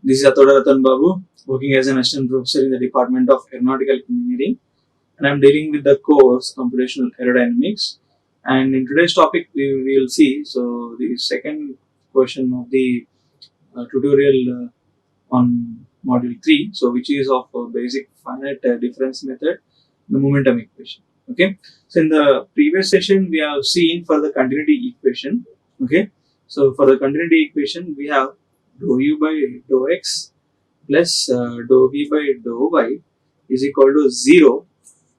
This is Athota Rathan Babu, working as an assistant professor in the Department of Aeronautical Engineering, and I'm dealing with the course Computational Aerodynamics. And in today's topic, we will see the second question of the tutorial on module 3, which is of basic finite difference method, the momentum equation. Okay, so in the previous session, we have seen for the continuity equation. Okay, so for the continuity equation, we have dou u by dou x plus dou v by dou y is equal to 0.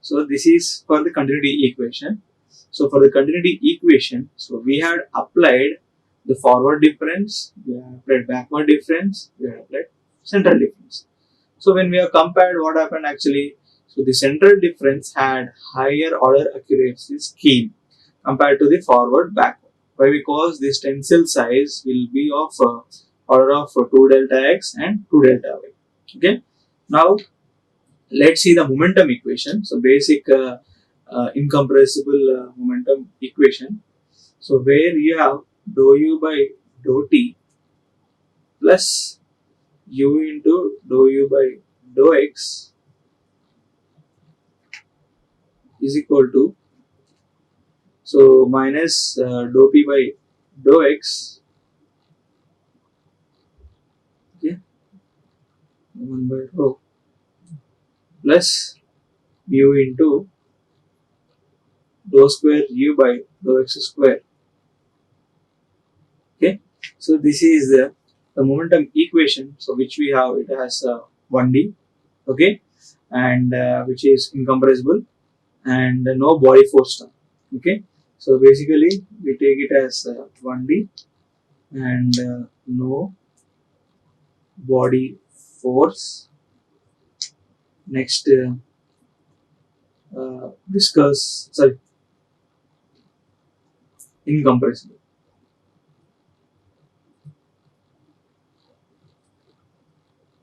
So this is for the continuity equation. So for the continuity equation, so we had applied the forward difference, we have applied backward difference, we have applied central difference. So when we have compared, what happened actually? So the central difference had higher order accuracy scheme compared to the forward backward. Why? Because this tensile size will be of order of 2 delta x and 2 delta y. Okay. Now let's see the momentum equation. So basic incompressible momentum equation. So where you have dou u by dou t plus u into dou u by dou x is equal to minus dou p by dou x, okay, 1 by rho plus mu into dou square u by dou x square. Okay, so this is the momentum equation, so which we have it as 1D, okay, and which is incompressible and no body force term. Okay, so basically we take it as 1D and no body force. Next, incompressible.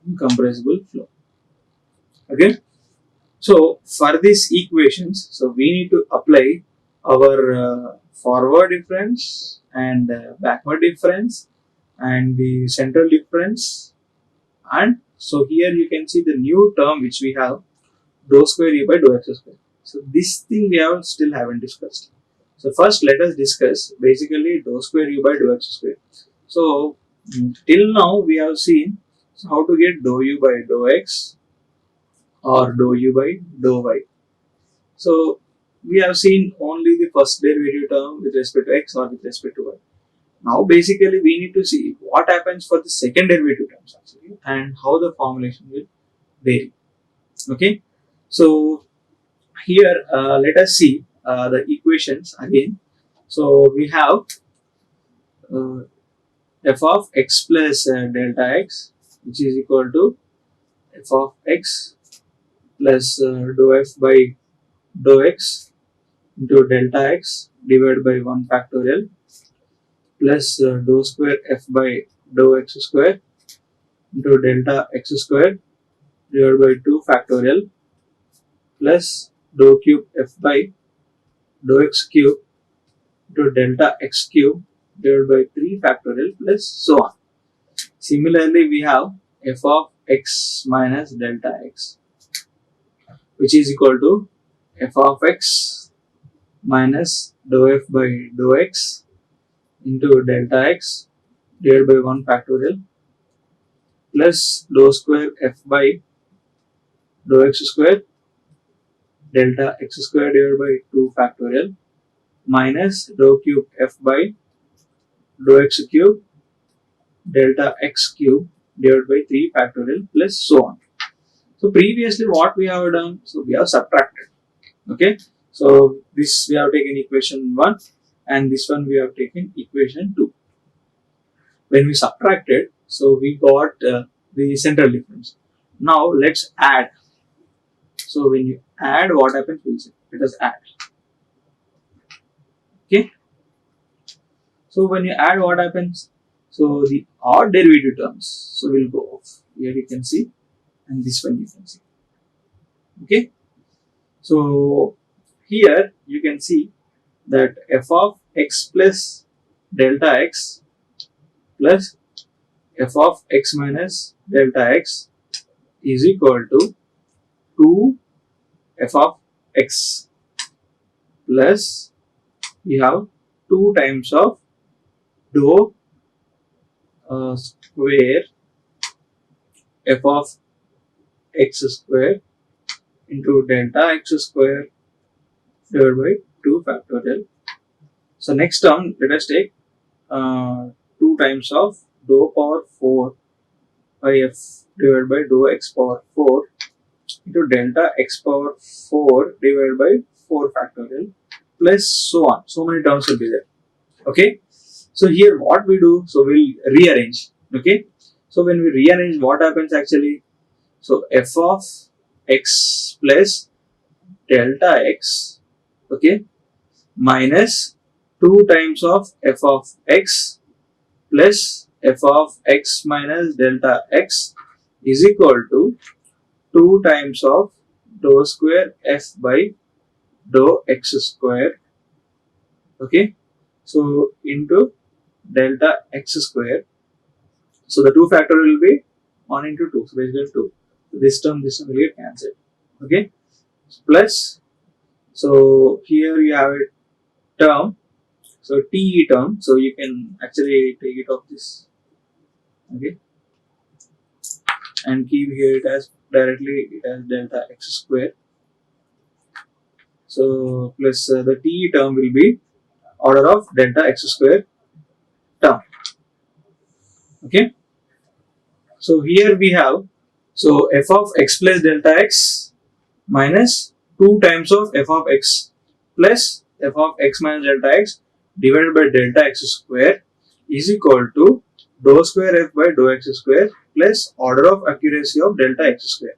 Incompressible flow. Okay, so for these equations, so we need to apply our forward difference and backward difference and the central difference, and so here you can see the new term which we have, dou square u by dou x square. So this thing we have still haven't discussed. So first let us discuss basically dou square u by dou x square. So till now we have seen how to get dou u by dou x or dou u by dou y. So we have seen only the first derivative term with respect to x or with respect to y. Now basically we need to see what happens for the second derivative terms actually and how the formulation will vary. Okay, so here let us see the equations again. So we have f of x plus delta x, which is equal to f of x plus dou f by dou x into delta x divided by 1 factorial plus dou square f by dou x square into delta x square divided by 2 factorial plus dou cube f by dou x cube into delta x cube divided by 3 factorial plus so on. Similarly, we have f of x minus delta x, which is equal to f of x minus dou f by dou x into delta x divided by 1 factorial plus dou square f by dou x square delta x square divided by 2 factorial minus dou cube f by dou x cube delta x cube divided by 3 factorial plus so on. So previously what we have done, so we have subtracted. Okay, so this we have taken equation 1 and this one we have taken equation 2. When we subtracted, so we got the central difference. Now let's add. So when you add, what happens? We'll see. Let us add. Okay, so when you add, what happens? So the odd derivative terms, so will go off. Here you can see, and this one you can see. Okay, so here you can see that f of x plus delta x plus f of x minus delta x is equal to 2 f of x plus we have 2 times of dou square f of x square into delta x square divided by 2 factorial. So next term, let us take 2 times of dou power 4 by f divided by dou x power 4 into delta x power 4 divided by 4 factorial plus so on. So many terms will be there. Okay. So here what we do, so we'll rearrange. Okay. So when we rearrange, what happens actually? So f of x plus delta x, okay, minus 2 times of f of x plus f of x minus delta x is equal to 2 times of dou square f by dou x square, okay, so into delta x square. So the 2 factor will be 1 into 2, so basically 2. So this term will get cancelled, okay, plus, so here you have a term, so TE term, so you can actually take it off this, okay, and keep here it as directly it as delta x square. So plus the TE term will be order of delta x square term, okay. So here we have, so f of x plus delta x minus 2 times of f of x plus f of x minus delta x divided by delta x square is equal to dou square f by dou x square plus order of accuracy of delta x square.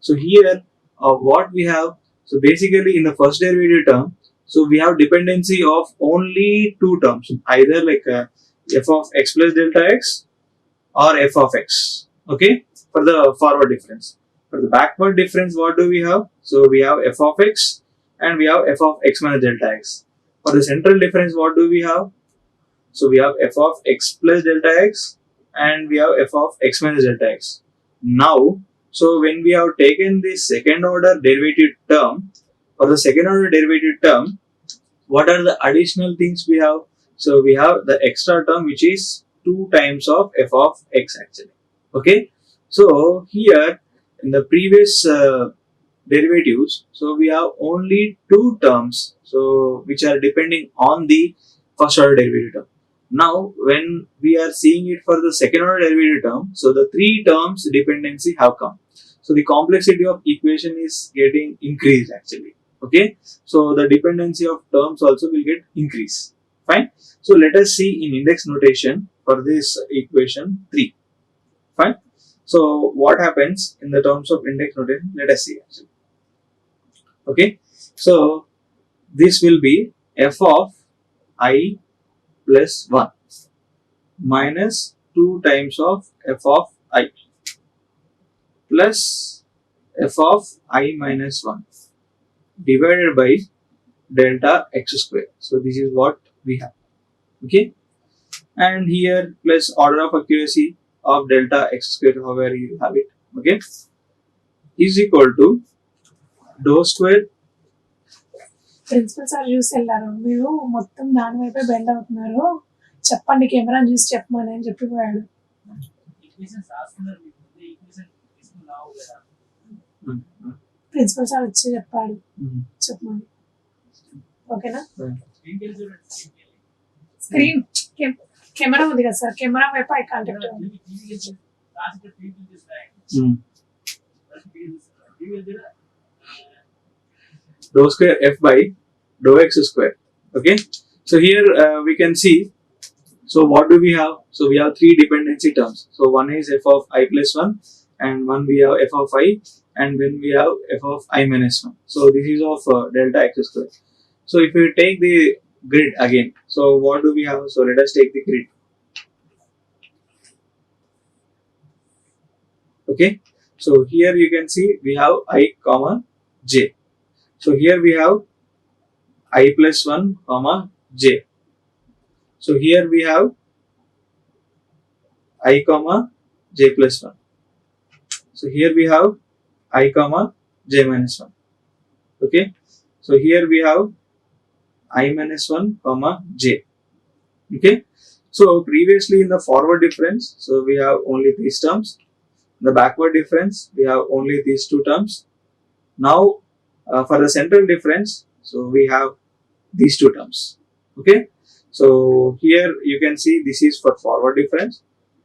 So here what we have, so basically in the first derivative term, so we have dependency of only 2 terms, either like f of x plus delta x or f of x, okay, for the forward difference. For the backward difference, what do we have? So we have f of x and we have f of x minus delta x. For the central difference, what do we have? So we have f of x plus delta x and we have f of x minus delta x. Now, so when we have taken the second order derivative term, for the second order derivative term, what are the additional things we have? So we have the extra term which is 2 times of f of x actually. Okay. So here in the previous derivatives, so we have only 2 terms, so which are depending on the first order derivative term. Now when we are seeing it for the second order derivative term, so the 3 terms dependency have come. So the complexity of equation is getting increased actually. Okay, so the dependency of terms also will get increased. Fine. So let us see in index notation for this equation 3. Fine. So what happens in the terms of index notation? Let us see actually. Okay. So this will be f of I plus 1 minus 2 times of f of I plus f of I minus 1 divided by delta x square. So this is what we have. Okay, and here plus order of accuracy of delta x square, however you have it, okay, is equal to dou square. Principal sir చూసి వెళ్ళారు, మీరు మొత్తం దాని వైపే bend అవుతున్నారు, చెప్పండి కెమెరాని చూసి చెప్పమని అని చెప్పిపోయాడు. ప్రిన్సిపల్ సార్ వచ్చి చెప్పాడు చెప్పమని. ఓకేనా? స్క్రీన్ కెమెరా ఉంది కదా సార్, కెమెరా వైపు eye contact dou square f by dou x square. Okay, so here we can see, so what do we have? So we have 3 dependency terms. So one is f of I plus 1 and one we have f of I and then we have f of I minus 1. So this is of delta x square. So if we take the grid again, so what do we have? So let us take the grid. Okay, so here you can see we have I comma j. So here we have I plus 1 comma j. So here we have I comma j plus 1. So here we have I comma j minus 1. Okay. So here we have I minus 1 comma j. Okay. So previously in the forward difference, so we have only these terms. In the backward difference, we have only these two terms. Now for the central difference, so we have these two terms. Okay. So here you can see this is for forward difference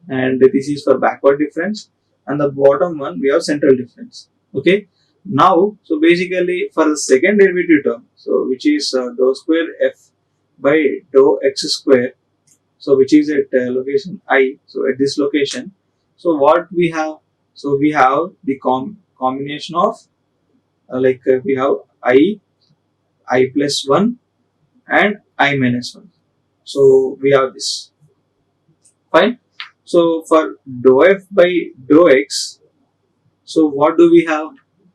and this is for backward difference, and the bottom one we have central difference. Okay. Now so basically for the second derivative term, so which is dou square f by dou x square, so which is at location I, so at this location, so what we have, so we have the combination of we have I plus 1 and I minus 1. So we have this. Fine. So for dou f by dou x, so what do we have?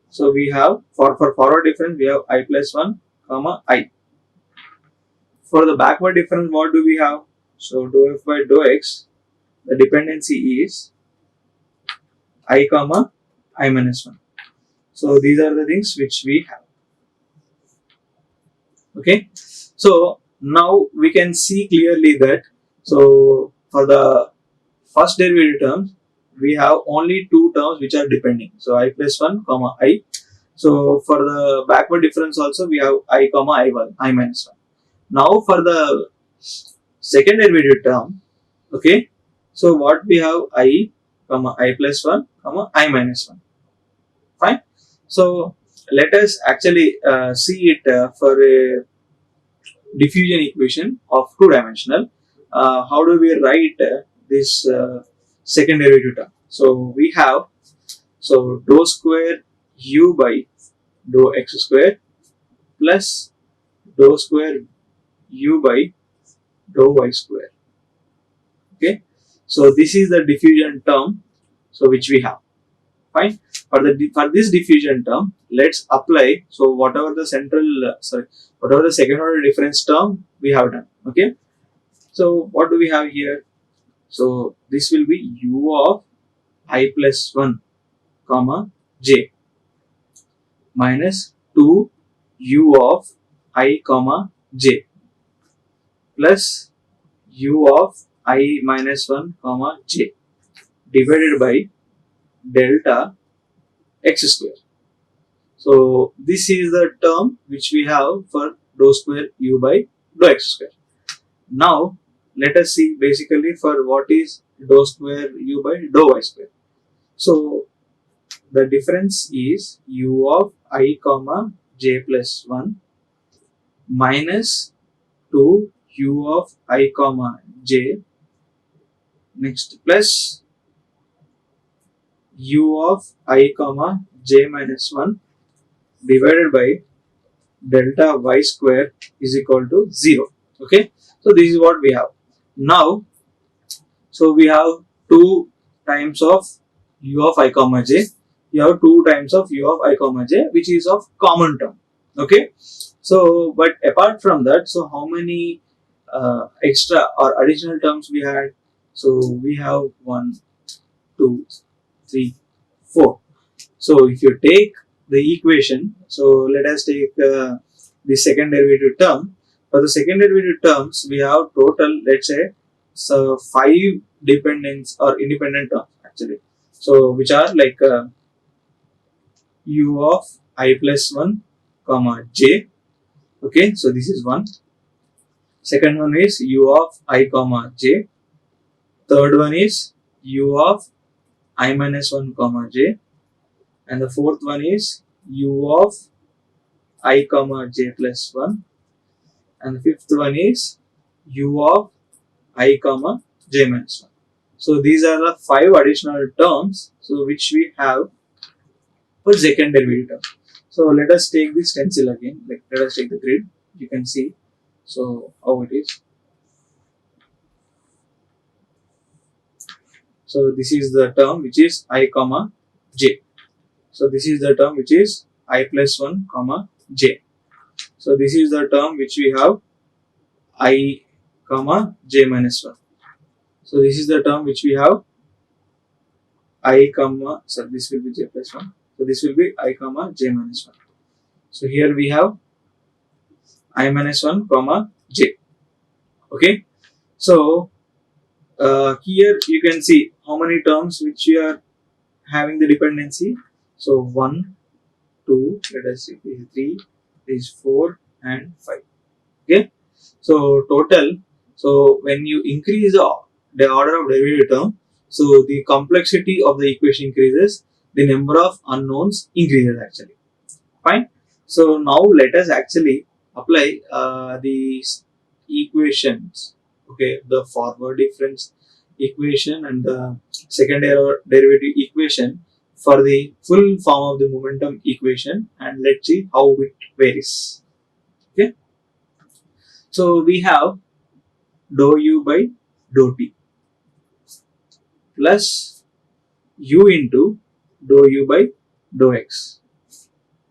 So we have for forward difference we have I plus 1 comma I. For the backward difference, what do we have? So dou f by dou x, the dependency is I comma I minus 1. So these are the things which we have. Okay. So now we can see clearly that, so for the first derivative terms, we have only two terms which are depending. So I plus 1 comma I. So for the backward difference also we have I comma I1, I minus 1. Now for the second derivative term, okay, so what we have I comma I plus 1 comma I minus 1. Fine. So let us actually see it for a diffusion equation of two dimensional. How do we write this second derivative term? So we have, so dou square u by dou x square plus dou square u by dou y square. Okay. So this is the diffusion term, so which we have. Fine. For this diffusion term, let's apply. So whatever the central, whatever the second order difference term we have done. Okay. So what do we have here? So this will be u of I plus 1 comma j minus 2 u of I comma j plus u of I minus 1 comma j divided by delta x square. So this is the term which we have for dou square u by dou x square. Now let us see basically for what is dou square u by dou y square. So the difference is u of I comma j plus 1 minus 2 u of I comma j, next plus u of I comma j minus 1 divided by delta y square is equal to 0. Okay. So this is what we have. Now, so we have 2 times of u of I comma j. You have 2 times of u of I comma j, which is of common term. Okay. So, but apart from that, so how many extra or additional terms we had? So we have 1, 2, 3, 4. So if you take the equation, so let us take the second derivative term. For the second derivative terms, we have total, let's say, so 5 dependents or independent terms actually. So which are like u of I plus 1 comma j. Okay, so this is one. Second one is u of I comma j. Third one is u of I minus 1 comma j. And the fourth one is u of I comma j plus 1, and the fifth one is u of I comma j minus 1. So these are the 5 additional terms, so which we have for second derivative term. So let us take the stencil again, like let us take the grid, you can see so how it is. So this is the term which is I comma j. So this is the term which is I plus 1 comma j. So this is the term which we have I comma j minus 1. So this is the term which we have I comma, so this will be j plus 1. So this will be I comma j minus 1. So here we have I minus 1 comma j. Okay. So here you can see how many terms which you are having the dependency. So 1, 2, let us see, 3, is 4 and 5. Okay. So total, so when you increase the order of derivative term, so the complexity of the equation increases, the number of unknowns increases actually. Fine. So now let us actually apply these equations. Okay, the forward difference equation and the second derivative equation for the full form of the momentum equation, and let's see how it varies. Okay. So we have dou u by dou t plus u into dou u by dou x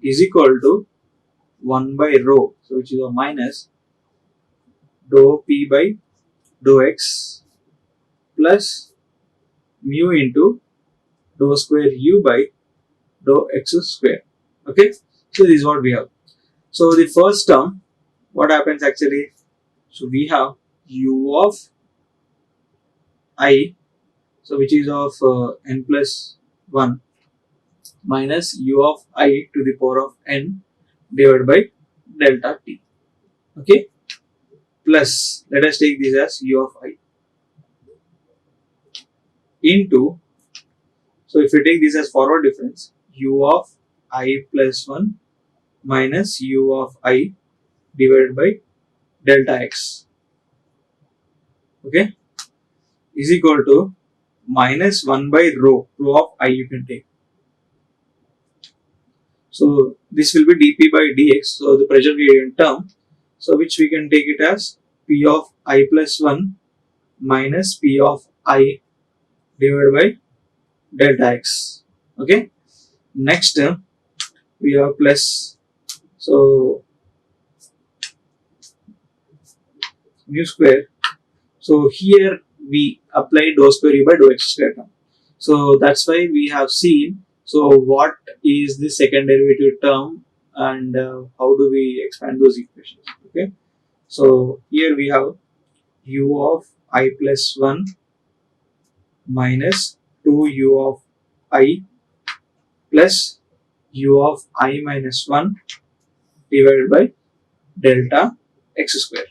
is equal to 1 by rho, so which is a minus dou p by dou x plus mu into dou square u by dou x square. Okay, so this is what we have. So the first term, what happens actually? So we have u of I, so which is of n plus 1 minus u of I to the power of n divided by delta t. Okay, plus let us take this as u of I into, so if you take this as forward difference, u of I plus 1 minus u of I divided by delta x, okay, is equal to minus 1 by rho of I you can take. So this will be dp by dx, so the pressure gradient term, so which we can take it as p of I plus 1 minus p of I divided by delta x. Okay, next term we have plus, so mu square. So here we apply dou square u by dou x square term. So that's why we have seen, so what is the second derivative term and how do we expand those equations. Okay, so here we have u of I plus 1 minus 2 u of I plus u of I minus 1 divided by delta x square.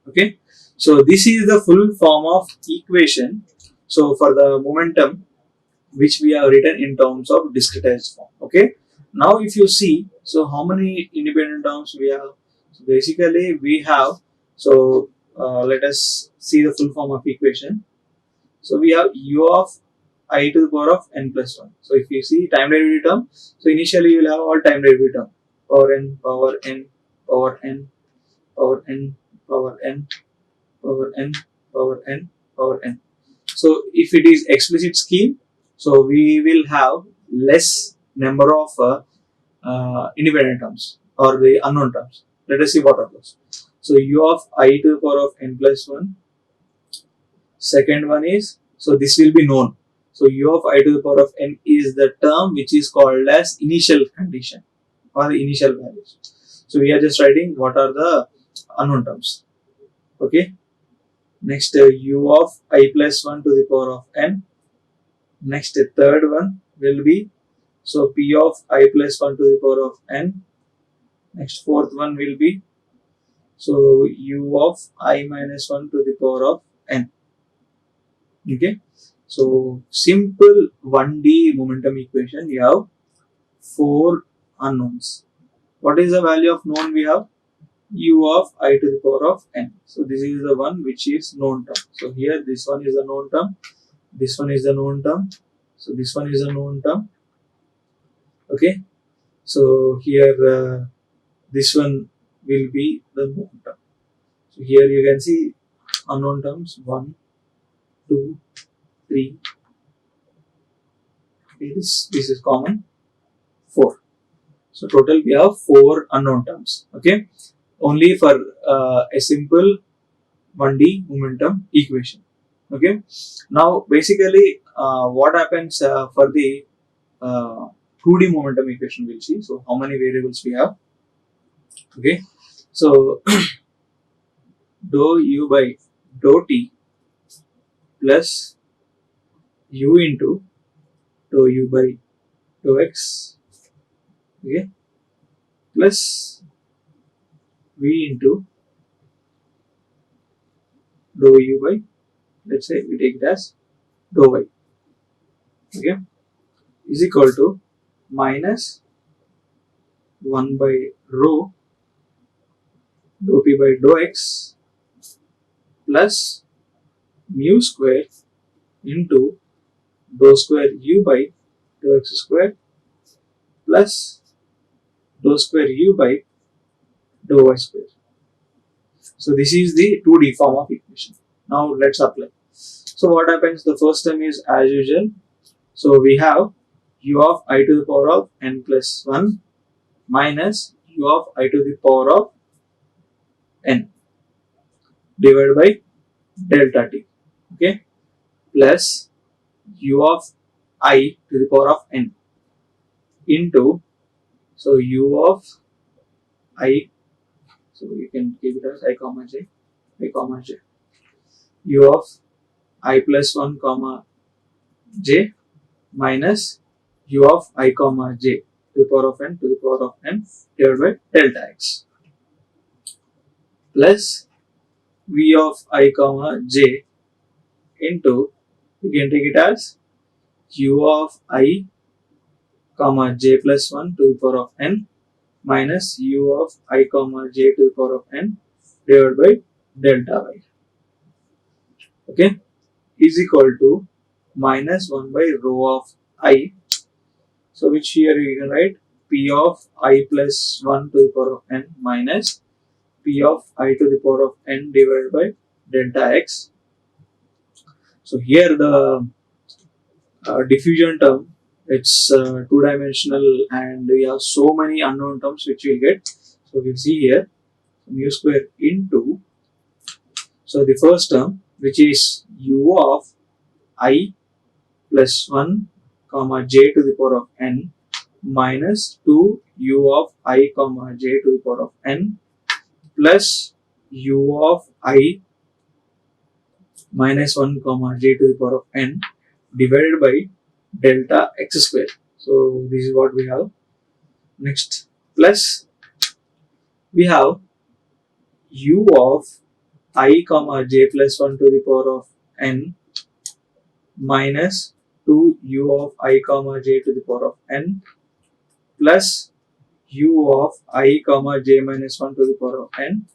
Okay, so this is the full form of equation, so for the momentum which we have written in terms of discretized form. Okay, now if you see, so how many independent terms we have? So basically we have, so let us see the full form of equation. So we have u of I to the power of n plus 1. So if you see time derivative term, so initially you will have all time derivative term, power n, power n, power n, power n, power n, power n, power n, power n. So if it is explicit scheme, so we will have less number of independent terms or the unknown terms. Let us see what are those. So u of I to the power of n plus 1. Second one is, so this will be known. So u of I to the power of n is the term which is called as initial condition or the initial values. So we are just writing what are the unknown terms. Okay, next u of I plus 1 to the power of n. Next third one will be, so p of I plus 1 to the power of n. Next fourth one will be, so u of I minus 1 to the power of n. Okay, so simple 1D momentum equation, you have 4 unknowns. What is the value of known? We have u of I to the power of n. So this is the one which is known term. So here this one is the known term, this one is the known term, so this one is a known term. Okay, so here this one will be the known term. So here you can see unknown terms 1, 2, 3. Okay, this is common 4. So total we have 4 unknown terms. Okay, only for a simple 1D momentum equation. Okay, now basically what happens for the 2D momentum equation? We'll see. So how many variables we have? Okay. So dou u by dou t plus u into dou u by dou x, okay, plus v into dou u by, let's say we take it as dou y, okay, is equal to minus 1 by rho dou p by dou x plus mu square into dou square u by dou x square plus dou square u by dou y square. So this is the 2D form of equation. Now let's apply. So what happens? The first term is as usual. So we have u of I to the power of n plus 1 minus u of I to the power of n divided by delta t, okay, plus u of I to the power of n into, so u of I, so you can keep it as I comma j, I comma j, u of I plus 1 comma j minus u of I comma j to the power of n to the power of n divided by delta x plus v of I comma j into, you can take it as u of I comma j plus 1 to the power of n minus u of I comma j to the power of n divided by delta y, okay, is equal to minus 1 by rho of I. So which here you can write p of I plus 1 to the power of n minus p of I to the power of n divided by delta x. So here the diffusion term, it's two-dimensional and we have so many unknown terms which we'll get. So we'll see here mu square into, so the first term which is u of I plus 1 comma j to the power of n minus 2 u of I comma j to the power of n plus u of I minus 1 comma j to the power of n divided by delta x square. So this is what we have. Next, plus we have u of I comma j plus 1 to the power of n minus 2 u of I comma j to the power of n plus u of I comma j minus 1 to the power of n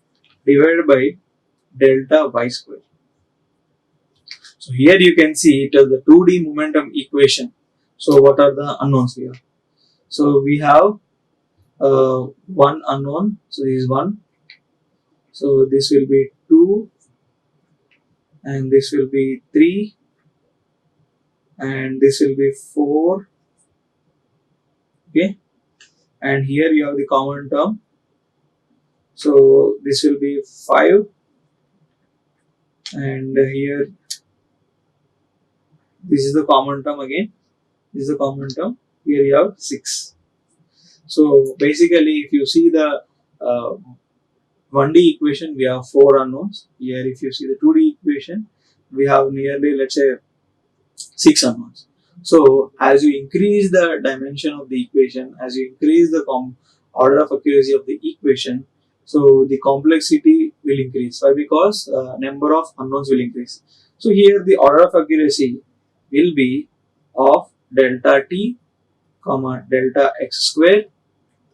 divided by delta y square. So here you can see it is the 2D momentum equation. So what are the unknowns here? So we have one unknown. So this is 1. So this will be 2 and this will be 3 and this will be 4. Okay, and here you have the common term. So this will be 5 and here this is the common term again. This is the common term. Here you have 6. So basically, if you see the 1D equation, we have 4 unknowns. Here, if you see the 2D equation, we have nearly, let's say, 6 unknowns. So as you increase the dimension of the equation, as you increase the order of accuracy of the equation, so the complexity will increase. Why? Because number of unknowns will increase. So here the order of accuracy will be of delta t, comma delta x square,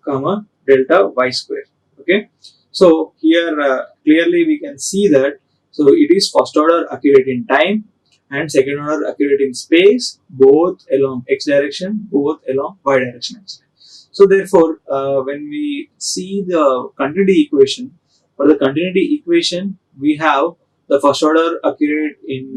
comma delta y square. Okay. So here clearly we can see that, so it is first order accurate in time and second order accurate in space, both along x direction, both along y direction. So therefore, when we see the continuity equation, for the continuity equation, we have the first order accurate in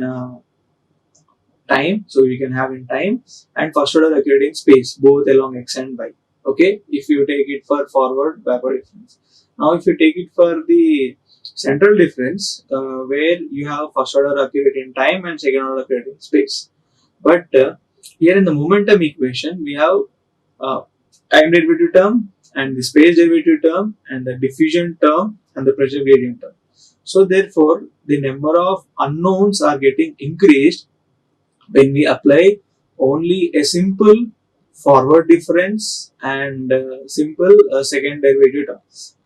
time, so we can have in time, and first order accurate in space, both along x and y. Okay, if you take it for forward, backward difference. Now, if you take it for the central difference, where you have first order accurate in time and second order accurate in space, But here in the momentum equation, we have uh, time derivative term and the space derivative term and the diffusion term and the pressure gradient term. So therefore, the number of unknowns are getting increased when we apply only a simple forward difference and simple second derivative term.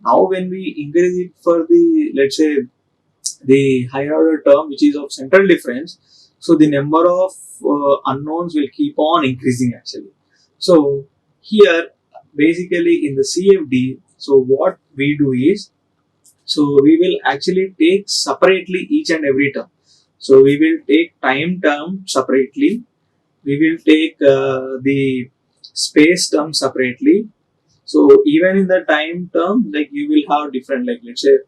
Now, when we increase it for the, let's say, the higher order term, which is of central difference, so the number of unknowns will keep on increasing actually. So here, basically in the CFD, so what we do is, so we will actually take separately each and every term. So we will take time term separately, we will take the space term separately. So even in the time term, like you will have different, like let's say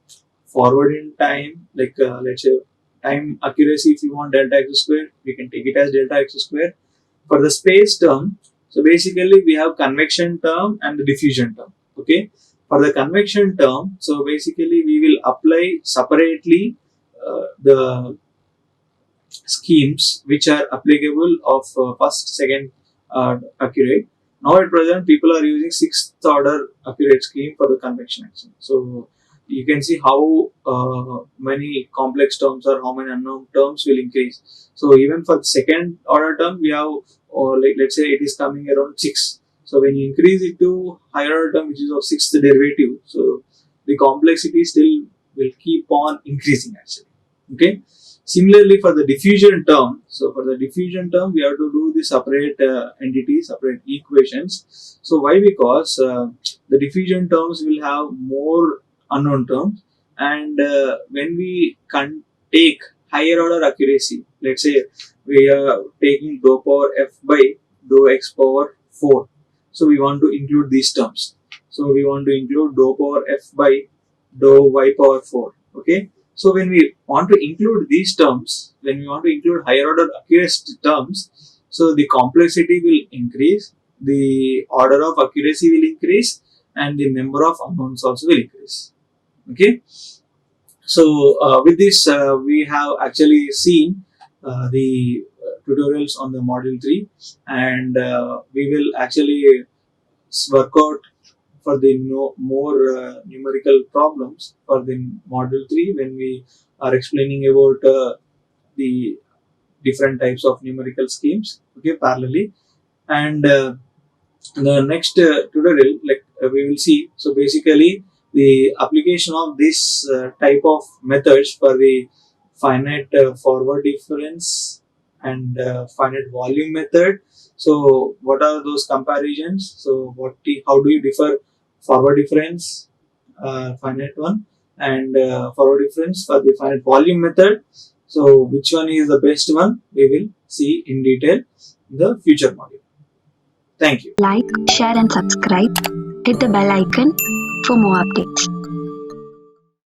forward in time, like let's say time accuracy, if you want delta x square, we can take it as delta x square. For the space term, so basically we have convection term and the diffusion term. Okay, for the convection term, so basically we will apply separately the schemes which are applicable of first, second accurate. Now at present, people are using sixth order accurate scheme for the convection action. So you can see how many complex terms or how many unknown terms will increase. So even for the second order term, we have, or like let's say it is coming around six. So when you increase it to higher order term, which is of sixth derivative, so the complexity still will keep on increasing actually. Okay. Similarly, for the diffusion term, so for the diffusion term, we have to do the separate entities, separate equations. So why? Because the diffusion terms will have more unknown terms, and when we can take higher order accuracy, let's say we are taking dou power f by dou x power 4. So we want to include these terms. So we want to include dou power f by dou y power 4. Okay. So when we want to include these terms, when we want to include higher order accuracy terms, so the complexity will increase, the order of accuracy will increase, and the number of unknowns also will increase. Okay. So with this, we have actually seen the tutorials on the module 3, and we will actually work out for the more numerical problems for the module 3 when we are explaining about the different types of numerical schemes, okay, parallelly. And the next tutorial, like we will see, so basically the application of this type of methods for the finite forward difference and finite volume method. So what are those comparisons? So how do you differ forward difference, finite one, and forward difference for the finite volume method? So which one is the best one, we will see in detail in the future module. Thank you. Like, share, and subscribe. Hit the bell icon for more updates.